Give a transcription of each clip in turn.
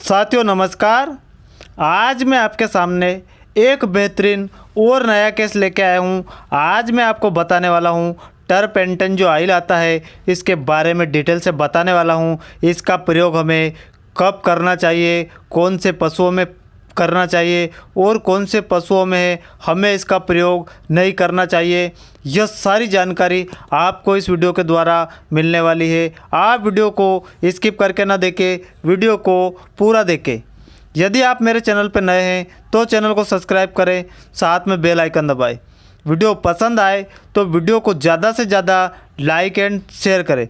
साथियों नमस्कार। आज मैं आपके सामने एक बेहतरीन और नया केस लेके आया हूँ। आज मैं आपको बताने वाला हूँ टर्पेंटन जो ऑयल आता है इसके बारे में डिटेल से बताने वाला हूँ। इसका प्रयोग हमें कब करना चाहिए, कौन से पशुओं में करना चाहिए और कौन से पशुओं में हमें इसका प्रयोग नहीं करना चाहिए। यह सारी जानकारी आपको इस वीडियो के द्वारा मिलने वाली है। आप वीडियो को स्किप करके ना देखें, वीडियो को पूरा देखें। यदि आप मेरे चैनल पर नए हैं तो चैनल को सब्सक्राइब करें, साथ में बेल आइकन दबाएं। वीडियो पसंद आए तो वीडियो को ज़्यादा से ज़्यादा लाइक एंड शेयर करें।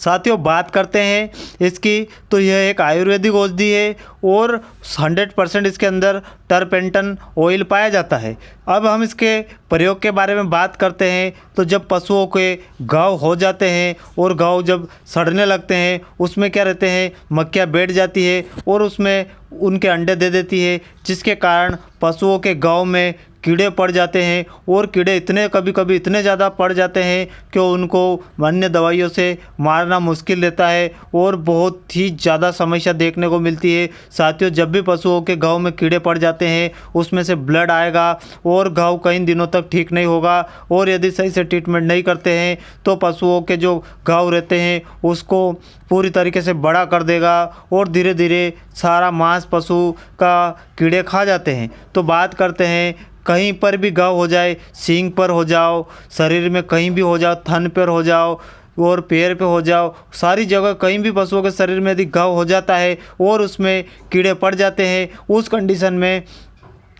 साथियों बात करते हैं इसकी, तो यह एक आयुर्वेदिक औषधि है और 100% इसके अंदर टर्पेंटन ऑयल पाया जाता है। अब हम इसके प्रयोग के बारे में बात करते हैं। तो जब पशुओं के घाव हो जाते हैं और घाव जब सड़ने लगते हैं, उसमें क्या रहते हैं, मक्खियाँ बैठ जाती है और उसमें उनके अंडे दे देती है, जिसके कारण पशुओं के घाव में कीड़े पड़ जाते हैं और कीड़े कभी कभी इतने ज़्यादा पड़ जाते हैं कि उनको अन्य दवाइयों से मारना मुश्किल रहता है और बहुत ही ज़्यादा समस्या देखने को मिलती है। साथियों जब भी पशुओं के घाव में कीड़े पड़ जाते हैं उसमें से ब्लड आएगा और घाव कई दिनों तक ठीक नहीं होगा और यदि सही से ट्रीटमेंट नहीं करते हैं तो पशुओं के जो घाव रहते हैं उसको पूरी तरीके से बड़ा कर देगा और धीरे धीरे सारा मांस पशु का कीड़े खा जाते हैं। तो बात करते हैं, कहीं पर भी घाव हो जाए, सींग पर हो जाओ, शरीर में कहीं भी हो जाओ, थन पर हो जाओ और पैर पे हो जाओ, सारी जगह कहीं भी पशुओं के शरीर में यदि घाव हो जाता है और उसमें कीड़े पड़ जाते हैं, उस कंडीशन में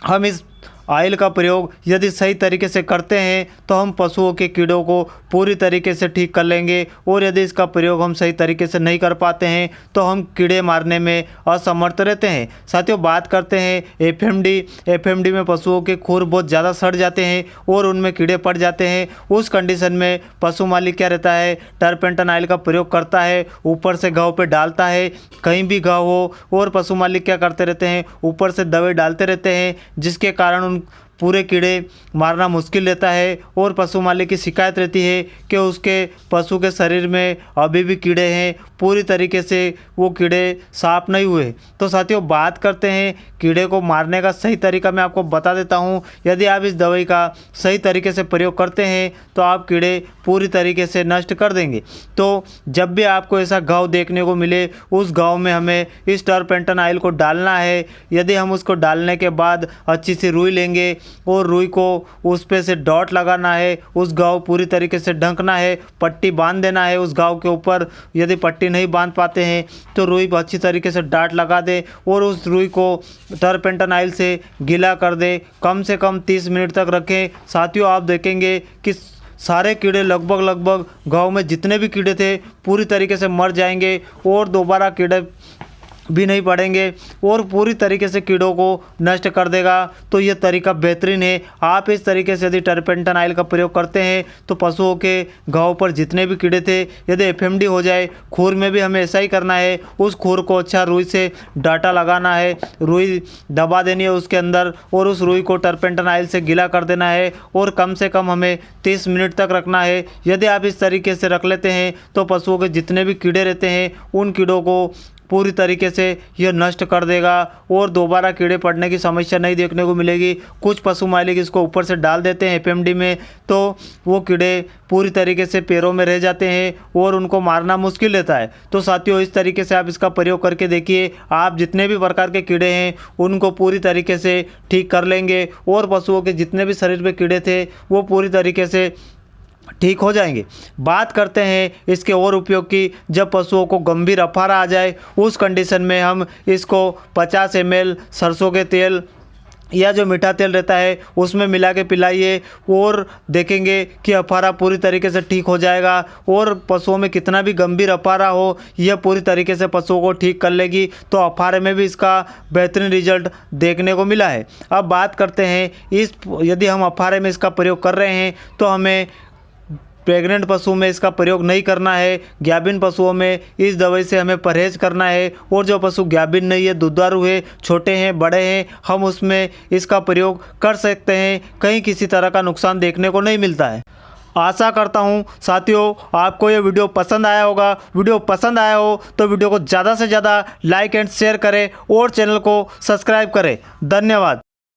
हम इस ऑयल का प्रयोग यदि सही तरीके से करते हैं तो हम पशुओं के कीड़ों को पूरी तरीके से ठीक कर लेंगे। और यदि इसका प्रयोग हम सही तरीके से नहीं कर पाते हैं तो हम कीड़े मारने में असमर्थ रहते हैं। साथियों बात करते हैं एफएमडी में पशुओं के खुर बहुत ज़्यादा सड़ जाते हैं और उनमें कीड़े पड़ जाते हैं। उस कंडीशन में पशु मालिक क्या रहता है, टर्पेंटन ऑयल का प्रयोग करता है, ऊपर से घाव पे डालता है। कहीं भी घाव हो और पशु मालिक क्या करते रहते हैं, ऊपर से दवाई डालते रहते हैं, जिसके कारण उन पूरे कीड़े मारना मुश्किल रहता है और पशु मालिक की शिकायत रहती है कि उसके पशु के शरीर में अभी भी कीड़े हैं, पूरी तरीके से वो कीड़े साफ नहीं हुए। तो साथियों बात करते हैं कीड़े को मारने का सही तरीका मैं आपको बता देता हूँ। यदि आप इस दवाई का सही तरीके से प्रयोग करते हैं तो आप कीड़े पूरी तरीके से नष्ट कर देंगे। तो जब भी आपको ऐसा घाव देखने को मिले, उस घाव में हमें इस टर्पेंटन ऑयल को डालना है। यदि हम उसको डालने के बाद अच्छी सी रुई लेंगे और रुई को उस पे से डॉट लगाना है, उस घाव पूरी तरीके से ढंकना है, पट्टी बांध देना है उस घाव के ऊपर। यदि पट्टी नहीं बांध पाते हैं तो रुई पर अच्छी तरीके से डाट लगा दे और उस रुई को टर्पेंटन ऑयल से गीला कर दे। कम से कम 30 मिनट तक रखें। साथियों आप देखेंगे कि सारे कीड़े लगभग घाव में जितने भी कीड़े थे पूरी तरीके से मर जाएंगे और दोबारा कीड़े भी नहीं पड़ेंगे और पूरी तरीके से कीड़ों को नष्ट कर देगा। तो यह तरीका बेहतरीन है। आप इस तरीके से यदि टर्पेंटन ऑयल का प्रयोग करते हैं तो पशुओं के घाव पर जितने भी कीड़े थे, यदि एफएमडी हो जाए, खुर में भी हमें ऐसा ही करना है। उस खुर को अच्छा रुई से डाटा लगाना है, रुई दबा देनी है उसके अंदर और उस रुई को टर्पेंटन ऑयल से गीला कर देना है और कम से कम हमें 30 मिनट तक रखना है। यदि आप इस तरीके से रख लेते हैं तो पशुओं के जितने भी कीड़े रहते हैं उन कीड़ों को पूरी तरीके से यह नष्ट कर देगा और दोबारा कीड़े पड़ने की समस्या नहीं देखने को मिलेगी। कुछ पशु मालिक इसको ऊपर से डाल देते हैं एफएमडी में, तो वो कीड़े पूरी तरीके से पैरों में रह जाते हैं और उनको मारना मुश्किल रहता है। तो साथियों इस तरीके से आप इसका प्रयोग करके देखिए, आप जितने भी प्रकार के कीड़े हैं उनको पूरी तरीके से ठीक कर लेंगे और पशुओं के जितने भी शरीर में कीड़े थे वो पूरी तरीके से ठीक हो जाएंगे। बात करते हैं इसके और उपयोग की। जब पशुओं को गंभीर अफारा आ जाए उस कंडीशन में हम इसको 50 ml सरसों के तेल या जो मीठा तेल रहता है उसमें मिला के पिलाइए और देखेंगे कि अफारा पूरी तरीके से ठीक हो जाएगा। और पशुओं में कितना भी गंभीर अफारा हो यह पूरी तरीके से पशुओं को ठीक कर लेगी। तो अफारे में भी इसका बेहतरीन रिजल्ट देखने को मिला है। अब बात करते हैं यदि हम अफारे में इसका प्रयोग कर रहे हैं तो हमें प्रेग्नेंट पशु में इसका प्रयोग नहीं करना है। गाभिन पशुओं में इस दवाई से हमें परहेज करना है और जो पशु गाभिन नहीं है, दुधारू है, छोटे हैं, बड़े हैं, हम उसमें इसका प्रयोग कर सकते हैं। कहीं किसी तरह का नुकसान देखने को नहीं मिलता है। आशा करता हूं साथियों आपको ये वीडियो पसंद आया होगा। वीडियो पसंद आया हो तो वीडियो को ज़्यादा से ज़्यादा लाइक एंड शेयर करें और चैनल को सब्सक्राइब करें। धन्यवाद।